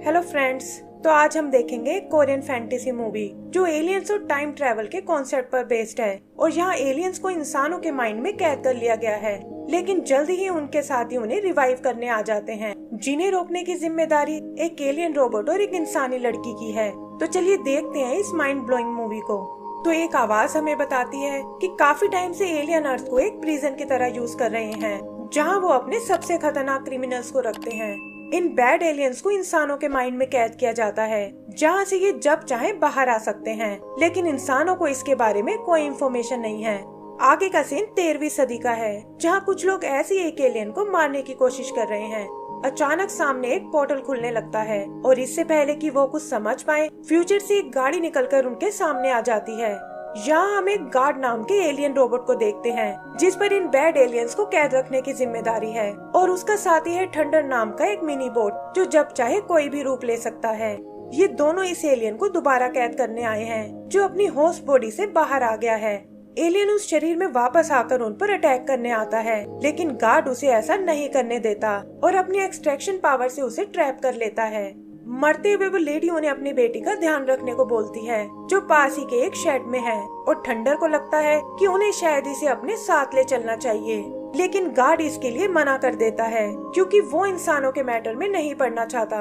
Hello friends, तो आज हम देखेंगे कोरियन फैंटेसी मूवी जो एलियंस और टाइम ट्रैवल के कॉन्सेप्ट पर बेस्ड है। और यहाँ एलियंस को इंसानों के माइंड में कैद कर लिया गया है, लेकिन जल्दी ही उनके साथी उन्हें रिवाइव करने आ जाते हैं, जिन्हें रोकने की जिम्मेदारी एक एलियन रोबोट और एक इंसानी लड़की की है। तो चलिए देखते हैं इस माइंड ब्लोइंग मूवी को। तो एक आवाज हमें बताती है कि काफी टाइम से एलियन अर्थ को एक प्रिजन की तरह यूज कर रहे हैं, जहाँ वो अपने सबसे खतरनाक क्रिमिनल्स को रखते हैं। इन बैड एलियंस को इंसानों के माइंड में कैद किया जाता है, जहाँ से ये जब चाहे बाहर आ सकते हैं, लेकिन इंसानों को इसके बारे में कोई इन्फॉर्मेशन नहीं है। आगे का सीन 13वीं सदी का है, जहाँ कुछ लोग ऐसी एक एलियन को मारने की कोशिश कर रहे हैं। अचानक सामने एक पोर्टल खुलने लगता है और इससे पहले कि वो कुछ समझ पाए, फ्यूचर से एक गाड़ी निकलकर उनके सामने आ जाती है। यहाँ हम एक गार्ड नाम के एलियन रोबोट को देखते हैं, जिस पर इन बैड एलियंस को कैद रखने की जिम्मेदारी है, और उसका साथी है थंडर नाम का एक मिनी बोट, जो जब चाहे कोई भी रूप ले सकता है। ये दोनों इस एलियन को दोबारा कैद करने आए हैं, जो अपनी होस्ट बॉडी से बाहर आ गया है। एलियन उस शरीर में वापस आकर उन पर अटैक करने आता है, लेकिन गार्ड उसे ऐसा नहीं करने देता और अपनी एक्सट्रैक्शन पावर से उसे ट्रैप कर लेता है। मरते हुए वो लेडी उन्हें अपनी बेटी का ध्यान रखने को बोलती है, जो पास ही के एक शेड में है, और थंडर को लगता है कि उन्हें शायद इसे अपने साथ ले चलना चाहिए, लेकिन गार्ड इसके लिए मना कर देता है, क्योंकि वो इंसानों के मैटर में नहीं पड़ना चाहता।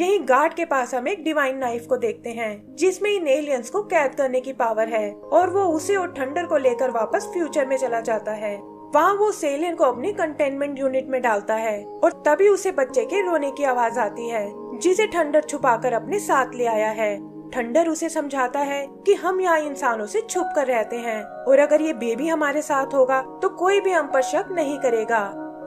यही गार्ड के पास हम एक डिवाइन नाइफ को देखते हैं, जिसमें इन एलियंस को कैद करने की पावर है, और वो उसे और थंडर को लेकर वापस फ्यूचर में चला जाता है। वहाँ वो एलियन को अपनी कंटेनमेंट यूनिट में डालता है, और तभी उसे बच्चे के रोने की आवाज आती है, जिसे थंडर छुपाकर अपने साथ ले आया है। थंडर उसे समझाता है कि हम यहाँ इंसानों से छुप कर रहते हैं, और अगर ये बेबी हमारे साथ होगा तो कोई भी हम पर शक नहीं करेगा।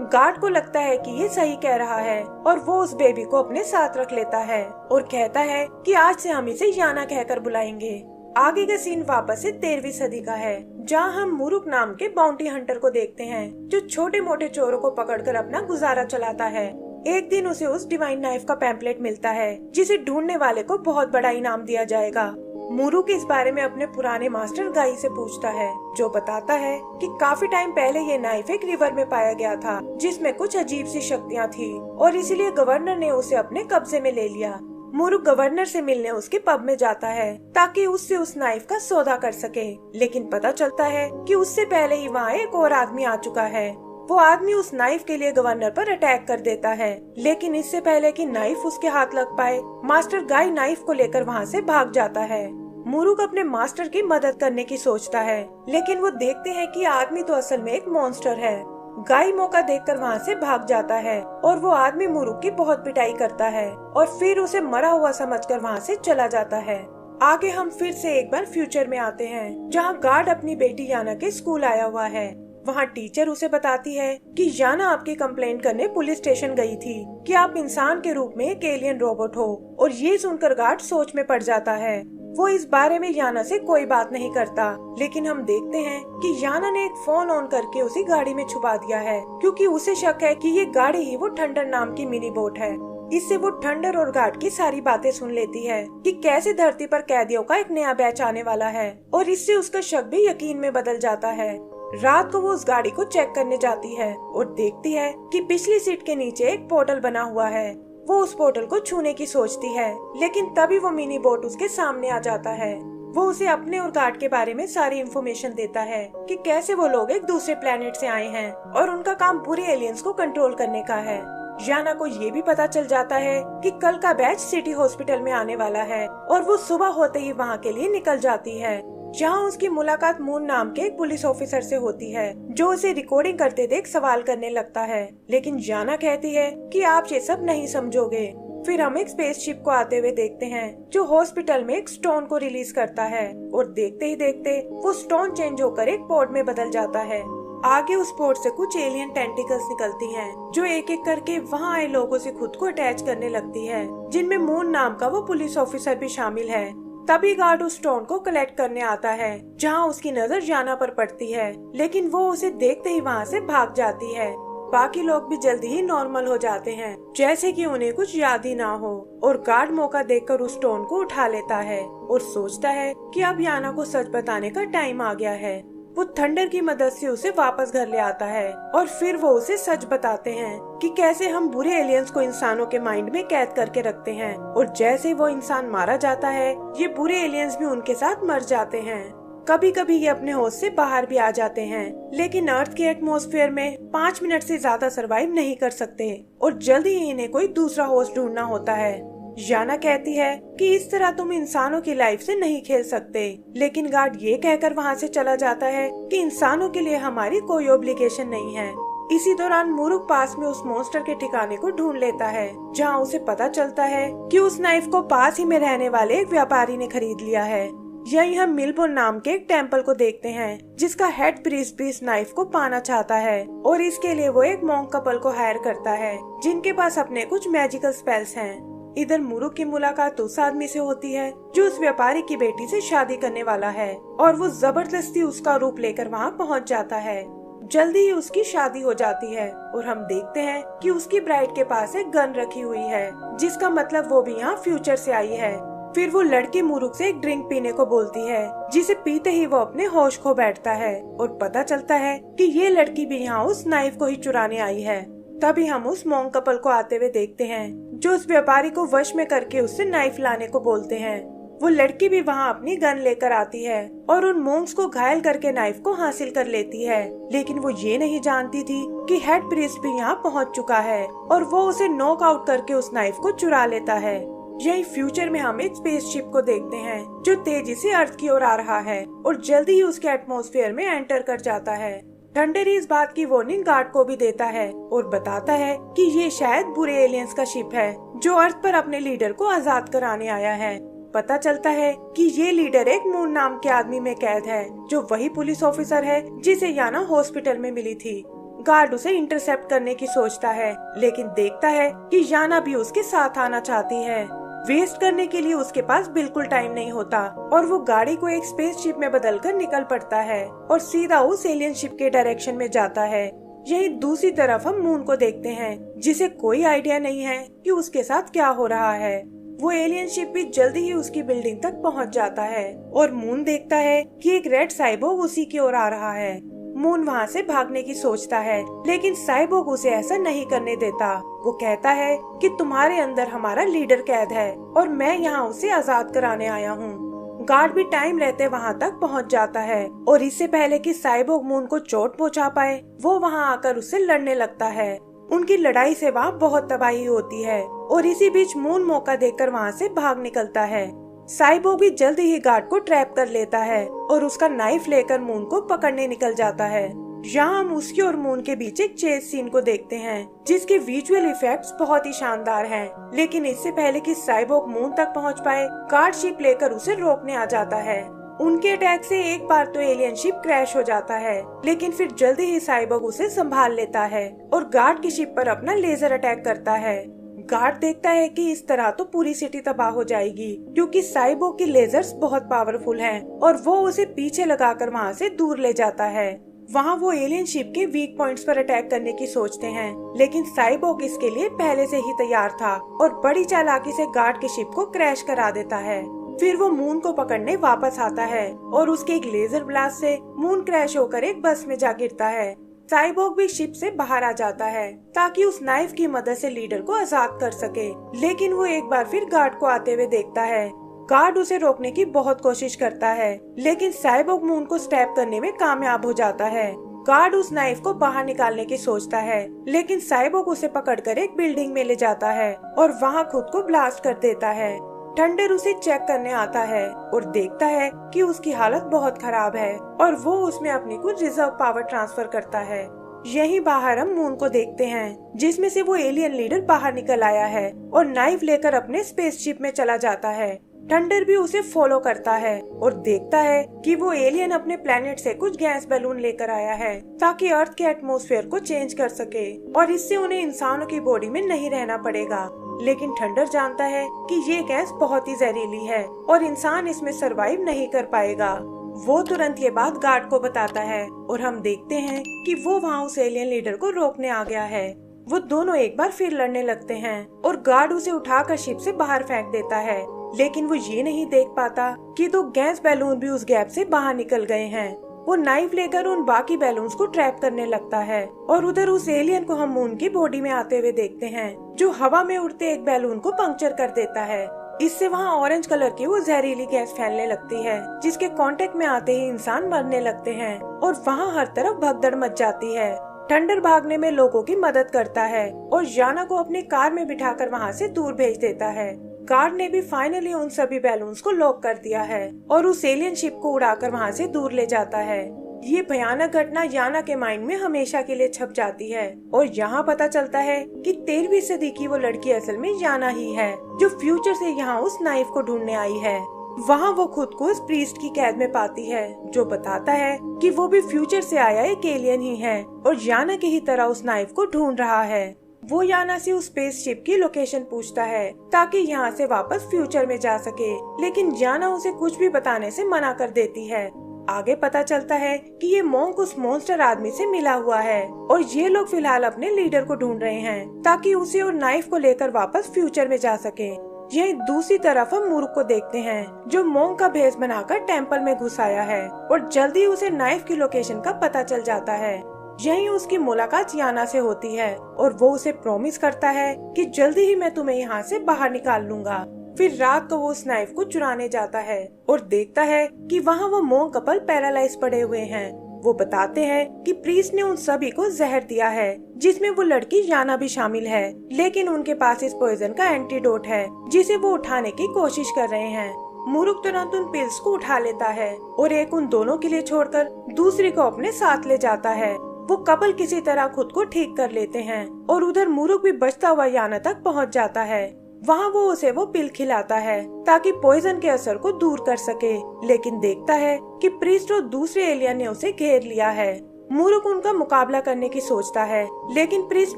गार्ड को लगता है कि ये सही कह रहा है, और वो उस बेबी को अपने साथ रख लेता है और कहता है कि आज से हम इसे याना कहकर बुलाएंगे। आगे का सीन वापस से 13वीं सदी का है, जहाँ हम मुरुक नाम के बाउंटी हंटर को देखते हैं, जो छोटे मोटे चोरों को पकड़कर अपना गुजारा चलाता है। एक दिन उसे उस डिवाइन नाइफ का पैम्पलेट मिलता है, जिसे ढूंढने वाले को बहुत बड़ा इनाम दिया जाएगा। मुरुक इस बारे में अपने पुराने मास्टर गाई से पूछता है, जो बताता है कि काफी टाइम पहले ये नाइफ एक रिवर में पाया गया था, जिसमें कुछ अजीब सी शक्तियाँ थी, और इसीलिए गवर्नर ने उसे अपने कब्जे में ले लिया। मुरुक गवर्नर से मिलने उसके पब में जाता है, ताकि उससे उस नाइफ का सौदा कर सके, लेकिन पता चलता है कि उससे पहले ही वहाँ एक और आदमी आ चुका है। वो आदमी उस नाइफ के लिए गवर्नर पर अटैक कर देता है, लेकिन इससे पहले कि नाइफ उसके हाथ लग पाए, मास्टर गाई नाइफ को लेकर वहाँ से भाग जाता है। मुरुक अपने मास्टर की मदद करने की सोचता है, लेकिन वो देखते हैं कि आदमी तो असल में एक मॉन्स्टर है। गाई मौका देखकर वहाँ से भाग जाता है, और वो आदमी मुरुक की बहुत पिटाई करता है, और फिर उसे मरा हुआ समझकर वहाँ से चला जाता है। आगे हम फिर से एक बार फ्यूचर में आते हैं, जहाँ गार्ड अपनी बेटी याना के स्कूल आया हुआ है। वहाँ टीचर उसे बताती है कि याना आपकी कंप्लेंट करने पुलिस स्टेशन गई थी कि आप इंसान के रूप में एक एलियन रोबोट हो, और ये सुनकर गार्ड सोच में पड़ जाता है। वो इस बारे में याना से कोई बात नहीं करता, लेकिन हम देखते हैं कि याना ने एक फोन ऑन करके उसी गाड़ी में छुपा दिया है, क्योंकि उसे शक है कि ये गाड़ी ही वो थंडर नाम की मिनी बोट है। इससे वो थंडर और गार्ड की सारी बातें सुन लेती है कि कैसे धरती पर कैदियों का एक नया बैच आने वाला है, और इससे उसका शक भी यकीन में बदल जाता है। रात को वो उस गाड़ी को चेक करने जाती है और देखती है कि पिछली सीट के नीचे एक पोर्टल बना हुआ है। वो उस पोर्टल को छूने की सोचती है, लेकिन तभी वो मिनी बोट उसके सामने आ जाता है। वो उसे अपने और गार्ड के बारे में सारी इन्फॉर्मेशन देता है कि कैसे वो लोग एक दूसरे प्लेनेट से आए हैं, और उनका काम बुरे एलियंस को कंट्रोल करने का है। याना को ये भी पता चल जाता है कि कल का बैच सिटी हॉस्पिटल में आने वाला है, और वो सुबह होते ही वहाँ के लिए निकल जाती है, जहाँ उसकी मुलाकात मून नाम के एक पुलिस ऑफिसर से होती है, जो उसे रिकॉर्डिंग करते देख सवाल करने लगता है, लेकिन याना कहती है कि आप ये सब नहीं समझोगे। फिर हम एक स्पेसशिप को आते हुए देखते हैं, जो हॉस्पिटल में एक स्टोन को रिलीज करता है, और देखते ही देखते वो स्टोन चेंज होकर एक पॉड में बदल जाता है। आगे उस पॉड से कुछ एलियन टेंटिकल्स निकलती हैं, जो एक एक करके वहाँ आए लोगों से खुद को अटैच करने लगती है, जिनमें मून नाम का वो पुलिस ऑफिसर भी शामिल है। तभी गार्ड उस स्टोन को कलेक्ट करने आता है, जहाँ उसकी नजर याना पर पड़ती है, लेकिन वो उसे देखते ही वहाँ से भाग जाती है। बाकी लोग भी जल्दी ही नॉर्मल हो जाते हैं, जैसे कि उन्हें कुछ याद ही ना हो, और गार्ड मौका देखकर उस स्टोन को उठा लेता है और सोचता है कि अब याना को सच बताने का टाइम आ गया है। वो थंडर की मदद से उसे वापस घर ले आता है और फिर वो उसे सच बताते हैं कि कैसे हम बुरे एलियंस को इंसानों के माइंड में कैद करके रखते हैं, और जैसे वो इंसान मारा जाता है ये बुरे एलियंस भी उनके साथ मर जाते हैं। कभी कभी ये अपने होश से बाहर भी आ जाते हैं, लेकिन अर्थ के एटमॉस्फेयर में 5 मिनट से ज्यादा सरवाइव नहीं कर सकते और जल्दी ही इन्हें कोई दूसरा होस्ट ढूंढना होता है। याना कहती है कि इस तरह तुम इंसानों की लाइफ से नहीं खेल सकते, लेकिन गार्ड ये कहकर वहाँ से चला जाता है कि इंसानों के लिए हमारी कोई ऑब्लिगेशन नहीं है। इसी दौरान मुरुक पास में उस मॉन्स्टर के ठिकाने को ढूंढ लेता है, जहाँ उसे पता चलता है कि उस नाइफ को पास ही में रहने वाले एक व्यापारी ने खरीद लिया है। यही हम मिलबोर्न नाम के एक टेम्पल को देखते हैं, जिसका हेड प्रीस्ट भी इस नाइफ को पाना चाहता है और इसके लिए वो एक मॉन्क कपल को हायर करता है जिनके पास अपने कुछ मैजिकल स्पेल्स हैं। इधर मुरुक की मुलाकात उस आदमी से होती है जो उस व्यापारी की बेटी से शादी करने वाला है और वो जबरदस्ती उसका रूप लेकर वहाँ पहुँच जाता है। जल्दी ही उसकी शादी हो जाती है और हम देखते हैं कि उसकी ब्राइड के पास एक गन रखी हुई है, जिसका मतलब वो भी यहाँ फ्यूचर से आई है। फिर वो लड़की मुरुक से एक ड्रिंक पीने को बोलती है, जिसे पीते ही वो अपने होश खो बैठता है और पता चलता है कि ये लड़की भी यहाँ उस नाइफ को ही चुराने आई है। तभी हम उस मॉन्क कपल को आते हुए देखते हैं जो उस व्यापारी को वश में करके उससे नाइफ लाने को बोलते हैं। वो लड़की भी वहाँ अपनी गन लेकर आती है और उन मॉन्क्स को घायल करके नाइफ को हासिल कर लेती है, लेकिन वो ये नहीं जानती थी कि हेड प्रीस्ट भी यहाँ पहुँच चुका है और वो उसे नॉक आउट करके उस नाइफ को चुरा लेता है। यही फ्यूचर में हम एक स्पेसशिप को देखते हैं जो तेजी से अर्थ की ओर आ रहा है और जल्दी ही उसके एटमॉस्फेयर में एंटर कर जाता है। थंडर इस बात की वार्निंग गार्ड को भी देता है और बताता है कि ये शायद बुरे एलियंस का शिप है जो अर्थ पर अपने लीडर को आजाद कराने आया है। पता चलता है कि ये लीडर एक मून नाम के आदमी में कैद है, जो वही पुलिस ऑफिसर है जिसे याना हॉस्पिटल में मिली थी। गार्ड उसे इंटरसेप्ट करने की सोचता है, लेकिन देखता है कि याना भी उसके साथ आना चाहती है। वेस्ट करने के लिए उसके पास बिल्कुल टाइम नहीं होता और वो गाड़ी को एक स्पेसशिप में बदलकर निकल पड़ता है और सीधा उस एलियन शिप के डायरेक्शन में जाता है। यही दूसरी तरफ हम मून को देखते हैं, जिसे कोई आइडिया नहीं है कि उसके साथ क्या हो रहा है। वो एलियन शिप भी जल्दी ही उसकी बिल्डिंग तक पहुंच जाता है और मून देखता है कि एक रेड साइबोर्ग उसी की ओर आ रहा है। मून वहाँ से भागने की सोचता है, लेकिन साइबोर्ग उसे ऐसा नहीं करने देता। वो कहता है कि तुम्हारे अंदर हमारा लीडर कैद है और मैं यहाँ उसे आजाद कराने आया हूँ। गार्ड भी टाइम रहते वहाँ तक पहुँच जाता है और इससे पहले कि साइबोर्ग मून को चोट पहुँचा पाए, वो वहाँ आकर उससे लड़ने लगता है। उनकी लड़ाई से वहाँ बहुत तबाही होती है और इसी बीच मून मौका देखकर वहाँ से भाग निकलता है। साइबोर्ग भी जल्दी ही गार्ड को ट्रैप कर लेता है और उसका नाइफ लेकर मून को पकड़ने निकल जाता है। यहाँ हम उसकी और मून के बीच एक चेस सीन को देखते हैं, जिसके विजुअल इफेक्ट्स बहुत ही शानदार हैं। लेकिन इससे पहले कि साइबोर्ग मून तक पहुँच पाए, गार्ड शिप लेकर उसे रोकने आ जाता है। उनके अटैक से एक बार तो एलियन शिप क्रैश हो जाता है, लेकिन फिर जल्दी ही साइबोर्ग उसे संभाल लेता है और गार्ड की शिप पर अपना लेजर अटैक करता है। गार्ड देखता है कि इस तरह तो पूरी सिटी तबाह हो जाएगी, क्योंकि साइबोर्ग की लेजर्स बहुत पावरफुल हैं और वो उसे पीछे लगाकर वहाँ से दूर ले जाता है। वहाँ वो एलियन शिप के वीक पॉइंट्स पर अटैक करने की सोचते हैं, लेकिन साइबोर्ग इसके लिए पहले से ही तैयार था और बड़ी चालाकी से गार्ड की शिप को क्रैश करा देता है। फिर वो मून को पकड़ने वापस आता है और उसके एक लेजर ब्लास्ट से मून क्रैश होकर एक बस में जा गिरता है। साइबोर्ग भी शिप से बाहर आ जाता है ताकि उस नाइफ की मदद से लीडर को आजाद कर सके, लेकिन वो एक बार फिर गार्ड को आते हुए देखता है। गार्ड उसे रोकने की बहुत कोशिश करता है, लेकिन साइबोर्ग मून को स्टैब करने में कामयाब हो जाता है। गार्ड उस नाइफ को बाहर निकालने की सोचता है, लेकिन साइबोर्ग उसे पकड़कर एक बिल्डिंग में ले जाता है और वहाँ खुद को ब्लास्ट कर देता है। थंडर उसे चेक करने आता है और देखता है कि उसकी हालत बहुत खराब है और वो उसमें अपनी कुछ रिजर्व पावर ट्रांसफर करता है। यहीं बाहर हम मून को देखते हैं, जिसमें से वो एलियन लीडर बाहर निकल आया है और नाइफ लेकर अपने स्पेसशिप में चला जाता है। थंडर भी उसे फॉलो करता है और देखता है कि वो एलियन अपने प्लेनेट से कुछ गैस बैलून लेकर आया है ताकि अर्थ के एटमॉस्फेयर को चेंज कर सके और इससे उन्हें इंसानों की बॉडी में नहीं रहना पड़ेगा। लेकिन थंडर जानता है कि ये गैस बहुत ही जहरीली है और इंसान इसमें सरवाइव नहीं कर पाएगा। वो तुरंत ये बात गार्ड को बताता है और हम देखते हैं कि वो वहाँ उस एलियन लीडर को रोकने आ गया है। वो दोनों एक बार फिर लड़ने लगते हैं और गार्ड उसे उठाकर शिप से बाहर फेंक देता है, लेकिन वो ये नहीं देख पाता कि 2 गैस बैलून भी उस गैप से बाहर निकल गए हैं। वो नाइफ लेकर उन बाकी बैलून्स को ट्रैप करने लगता है और उधर उस एलियन को हम मून की बॉडी में आते हुए देखते हैं, जो हवा में उड़ते एक बैलून को पंक्चर कर देता है। इससे वहाँ ऑरेंज कलर की वो जहरीली गैस फैलने लगती है, जिसके कांटेक्ट में आते ही इंसान मरने लगते हैं और वहाँ हर तरफ भगदड़ मच जाती है। थंडर भागने में लोगों की मदद करता है और याना को अपनी कार में बिठाकर वहाँ से दूर भेज देता है। कार ने भी फाइनली उन सभी बैलून्स को लॉक कर दिया है और उस एलियन शिप को उड़ाकर वहाँ से दूर ले जाता है। ये भयानक घटना याना के माइंड में हमेशा के लिए छप जाती है और यहाँ पता चलता है कि 13वीं सदी की वो लड़की असल में याना ही है, जो फ्यूचर से यहाँ उस नाइफ को ढूंढने आई है। वहाँ वो खुद को उस प्रीस्ट की कैद में पाती है, जो बताता है कि वो भी फ्यूचर से आया एक एलियन ही है और याना की ही तरह उस नाइफ को ढूंढ रहा है। वो याना से उस स्पेसशिप की लोकेशन पूछता है ताकि यहाँ से वापस फ्यूचर में जा सके, लेकिन याना उसे कुछ भी बताने से मना कर देती है। आगे पता चलता है कि ये मोंक उस मॉन्स्टर आदमी से मिला हुआ है और ये लोग फिलहाल अपने लीडर को ढूंढ रहे हैं ताकि उसे और नाइफ को लेकर वापस फ्यूचर में जा सके। यही दूसरी तरफ हम मूर्ख को देखते हैं, जो मोंक का भेष बनाकर टेम्पल में घुस आया है और जल्दी उसे नाइफ की लोकेशन का पता चल जाता है। यही उसकी मुलाकात याना से होती है और वो उसे प्रॉमिस करता है कि जल्दी ही मैं तुम्हें यहाँ से बाहर निकाल लूंगा। फिर रात को वो उस नाइफ को चुराने जाता है और देखता है कि वहाँ वो मोंक कपल पैरालाइज पड़े हुए हैं। वो बताते हैं कि प्रीस्ट ने उन सभी को जहर दिया है, जिसमें वो लड़की याना भी शामिल है, लेकिन उनके पास इस पॉइजन का एंटीडोट है जिसे वो उठाने की कोशिश कर रहे हैं। मुरुक तुरंत उन पिल्स को उठा लेता है और एक उन दोनों के लिए छोड़कर दूसरी को अपने साथ ले जाता है। वो कपल किसी तरह खुद को ठीक कर लेते हैं और उधर मुरुक भी बचता हुआ याना तक पहुंच जाता है। वहाँ वो उसे वो पिल खिलाता है ताकि पॉइजन के असर को दूर कर सके, लेकिन देखता है कि प्रीस्ट और दूसरे एलियन ने उसे घेर लिया है। मुरुक उनका मुकाबला करने की सोचता है, लेकिन प्रीस्ट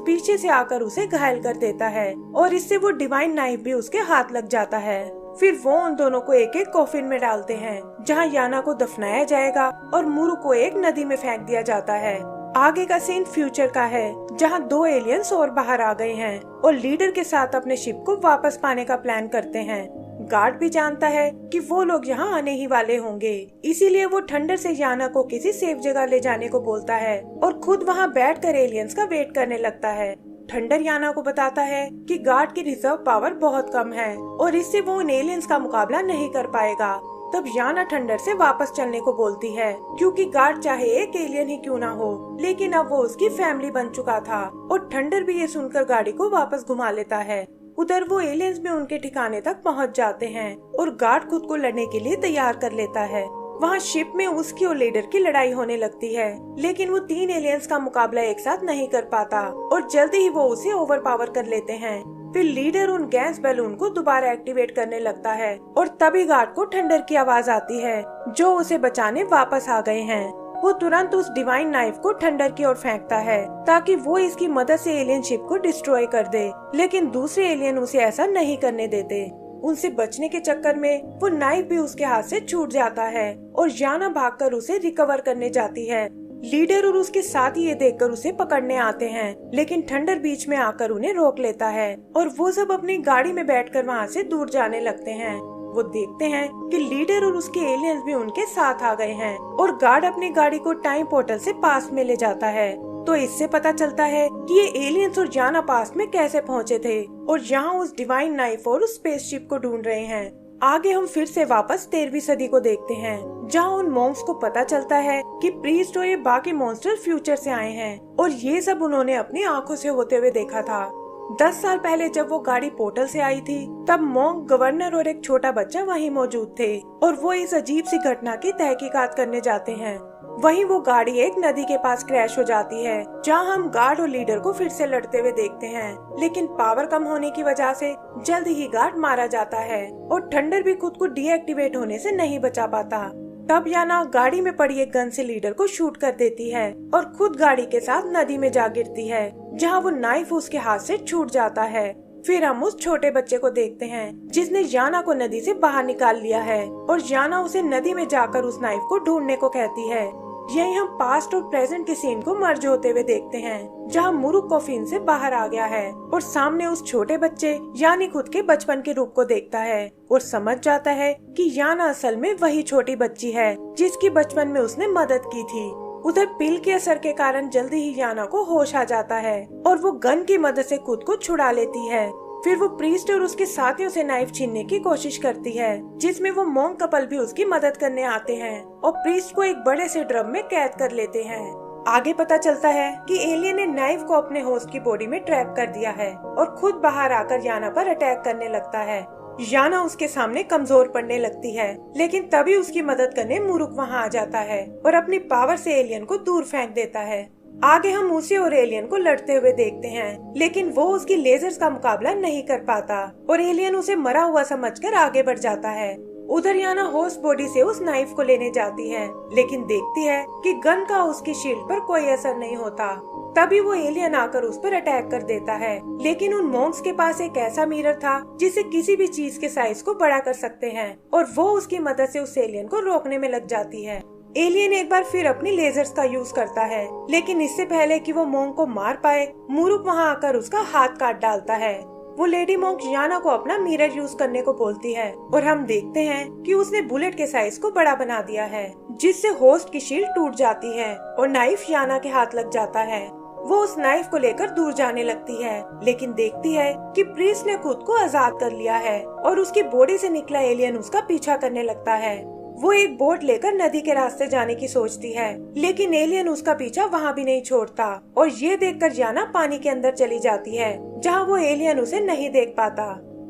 पीछे से आकर उसे घायल कर देता है और इससे वो डिवाइन नाइफ भी उसके हाथ लग जाता है। फिर वो उन दोनों को एक एक कॉफिन में डालते हैं, जहाँ याना को दफनाया जाएगा और मुरुक को एक नदी में फेंक दिया जाता है। आगे का सीन फ्यूचर का है, जहाँ 2 एलियंस और बाहर आ गए हैं और लीडर के साथ अपने शिप को वापस पाने का प्लान करते हैं। गार्ड भी जानता है कि वो लोग यहाँ आने ही वाले होंगे, इसीलिए वो थंडर से याना को किसी सेफ जगह ले जाने को बोलता है और खुद वहाँ बैठकर एलियंस का वेट करने लगता है। थंडर याना को बताता है कि गार्ड की रिजर्व पावर बहुत कम है और इससे वो उन एलियंस का मुकाबला नहीं कर पाएगा। तब याना थंडर से वापस चलने को बोलती है, क्योंकि गार्ड चाहे एक एलियन ही क्यों ना हो, लेकिन अब वो उसकी फैमिली बन चुका था और थंडर भी ये सुनकर गाड़ी को वापस घुमा लेता है। उधर वो एलियंस भी उनके ठिकाने तक पहुंच जाते हैं और गार्ड खुद को लड़ने के लिए तैयार कर लेता है। वहाँ शिप में उसकी और लीडर की लड़ाई होने लगती है, लेकिन वो 3 एलियंस का मुकाबला एक साथ नहीं कर पाता और जल्दी ही वो उसे ओवरपावर कर लेते हैं। फिर लीडर उन गैस बैलून को दोबारा एक्टिवेट करने लगता है और तभी गार्ड को थंडर की आवाज आती है, जो उसे बचाने वापस आ गए हैं। वो तुरंत उस डिवाइन नाइफ को थंडर की ओर फेंकता है ताकि वो इसकी मदद से एलियन शिप को डिस्ट्रॉय कर दे, लेकिन दूसरे एलियन उसे ऐसा नहीं करने देते। उनसे बचने के चक्कर में वो नाइफ भी उसके हाथ से छूट जाता है और याना भागकर उसे रिकवर करने जाती है। लीडर और उसके साथी ये देखकर उसे पकड़ने आते हैं, लेकिन थंडर बीच में आकर उन्हें रोक लेता है और वो सब अपनी गाड़ी में बैठकर वहाँ से दूर जाने लगते हैं। वो देखते हैं कि लीडर और उसके एलियंस भी उनके साथ आ गए हैं और गार्ड अपनी गाड़ी को टाइम पोर्टल से पास में ले जाता है। तो इससे पता चलता है कि ये एलियंस और याना पास में कैसे पहुँचे थे और यहाँ उस डिवाइन नाइफ और उस स्पेसशिप को ढूंढ रहे हैं। आगे हम फिर से वापस 13वीं सदी को देखते हैं, जहाँ उन मॉन्क्स को पता चलता है कि प्रीस्ट और ये बाकी मॉन्स्टर फ्यूचर से आए हैं और ये सब उन्होंने अपनी आंखों से होते हुए देखा था। 10 साल पहले जब वो गाड़ी पोर्टल से आई थी, तब मॉन्क, गवर्नर और एक छोटा बच्चा वहीं मौजूद थे और वो इस अजीब सी घटना की तहकीकात करने जाते हैं। वहीं वो गाड़ी एक नदी के पास क्रैश हो जाती है, जहां हम गार्ड और लीडर को फिर से लड़ते हुए देखते हैं, लेकिन पावर कम होने की वजह से जल्द ही गार्ड मारा जाता है और थंडर भी खुद को डीएक्टिवेट होने से नहीं बचा पाता। तब याना गाड़ी में पड़ी एक गन से लीडर को शूट कर देती है और खुद गाड़ी के साथ नदी में जा गिरती है, जहाँ वो नाइफ उसके हाथ से छूट जाता है। फिर हम उस छोटे बच्चे को देखते हैं जिसने याना को नदी से बाहर निकाल लिया है और याना उसे नदी में जाकर उस नाइफ को ढूंढने को कहती है। यही हम पास्ट और प्रेजेंट के सीन को मर्ज होते हुए देखते हैं, जहाँ मुरुक कॉफिन से बाहर आ गया है और सामने उस छोटे बच्चे यानी खुद के बचपन के रूप को देखता है और समझ जाता है कि याना असल में वही छोटी बच्ची है जिसकी बचपन में उसने मदद की थी। उधर पिल के असर के कारण जल्दी ही याना को होश आ जाता है और वो गन की मदद से खुद को छुड़ा लेती है। फिर वो प्रीस्ट और उसके साथियों से नाइफ छीनने की कोशिश करती है, जिसमें वो मॉन्क कपल भी उसकी मदद करने आते हैं और प्रीस्ट को एक बड़े से ड्रम में कैद कर लेते हैं। आगे पता चलता है कि एलियन ने नाइफ को अपने होस्ट की बॉडी में ट्रैप कर दिया है और खुद बाहर आकर याना पर अटैक करने लगता है। याना उसके सामने कमजोर पड़ने लगती है, लेकिन तभी उसकी मदद करने मुरुक वहाँ आ जाता है और अपनी पावर से एलियन को दूर फेंक देता है। आगे हम उसे और एलियन को लड़ते हुए देखते हैं, लेकिन वो उसकी लेजर्स का मुकाबला नहीं कर पाता और एलियन उसे मरा हुआ समझकर आगे बढ़ जाता है। उधर याना होस्ट बॉडी से उस नाइफ को लेने जाती है, लेकिन देखती है कि गन का उसकी शील्ड पर कोई असर नहीं होता। तभी वो एलियन आकर उस पर अटैक कर देता है, लेकिन उन मॉन्क्स के पास एक ऐसा मिरर था जिससे किसी भी चीज के साइज को बड़ा कर सकते हैं और वो उसकी मदद से उस एलियन को रोकने में लग जाती है। एलियन एक बार फिर अपनी लेजर्स का यूज करता है, लेकिन इससे पहले कि वो मॉन्क को मार पाए, मुरुक वहाँ आकर उसका हाथ काट डालता है। वो लेडी मॉन्क याना को अपना मिरर यूज करने को बोलती है और हम देखते हैं कि उसने बुलेट के साइज को बड़ा बना दिया है, जिससे होस्ट की शील्ड टूट जाती है और नाइफ याना के हाथ लग जाता है। वो उस नाइफ को लेकर दूर जाने लगती है, लेकिन देखती है कि प्रीस्ट ने खुद को आजाद कर लिया है और उसकी बॉडी से निकला एलियन उसका पीछा करने लगता है। वो एक बोट लेकर नदी के रास्ते जाने की सोचती है, लेकिन एलियन उसका पीछा वहाँ भी नहीं छोड़ता और ये देखकर याना पानी के अंदर चली जाती है, जहाँ वो एलियन उसे नहीं देख पाता।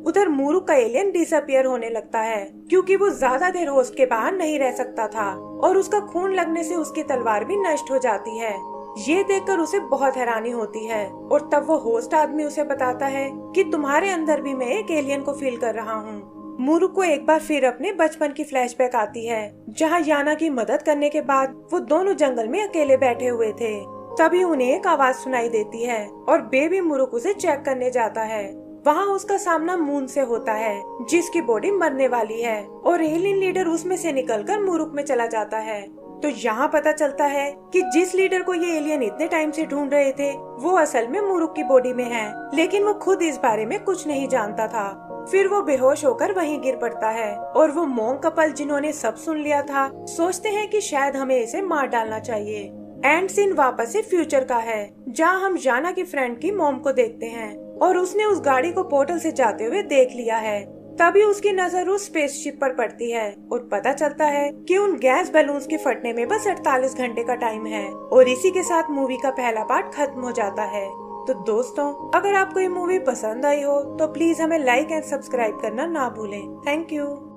उधर मुरुक का एलियन डिसअपियर होने लगता है, क्योंकि वो ज्यादा देर होस्ट के बाहर नहीं रह सकता था और उसका खून लगने से उसकी तलवार भी नष्ट हो जाती है। ये देखकर उसे बहुत हैरानी होती है और तब वो होस्ट आदमी उसे बताता है कि तुम्हारे अंदर भी मैं एक एलियन को फील कर रहा हूँ। मुरुक को एक बार फिर अपने बचपन की फ्लैशबैक आती है, जहाँ याना की मदद करने के बाद वो दोनों जंगल में अकेले बैठे हुए थे। तभी उन्हें एक आवाज सुनाई देती है और बेबी मुरुक उसे चेक करने जाता है। वहाँ उसका सामना मून से होता है, जिसकी बॉडी मरने वाली है और एलियन लीडर उसमें से निकलकर मुरुक में चला जाता है। तो यहाँ पता चलता है कि जिस लीडर को ये एलियन इतने टाइम से ढूंढ रहे थे, वो असल में मुरुक की बॉडी में है, लेकिन वो खुद इस बारे में कुछ नहीं जानता था। फिर वो बेहोश होकर वहीं गिर पड़ता है और वो मॉन्क कपल जिन्होंने सब सुन लिया था, सोचते हैं कि शायद हमें इसे मार डालना चाहिए। एंड सीन वापस से फ्यूचर का है, जहाँ हम याना की फ्रेंड की मॉम को देखते हैं और उसने उस गाड़ी को पोर्टल से जाते हुए देख लिया है। तभी उसकी नजर उस स्पेसशिप पर पड़ती है और पता चलता है कि उन गैस बैलून्स के फटने में बस 48 घंटे का टाइम है और इसी के साथ मूवी का पहला पार्ट खत्म हो जाता है। तो दोस्तों, अगर आपको ये मूवी पसंद आई हो तो प्लीज हमें लाइक एंड सब्सक्राइब करना ना भूलें। Thank you.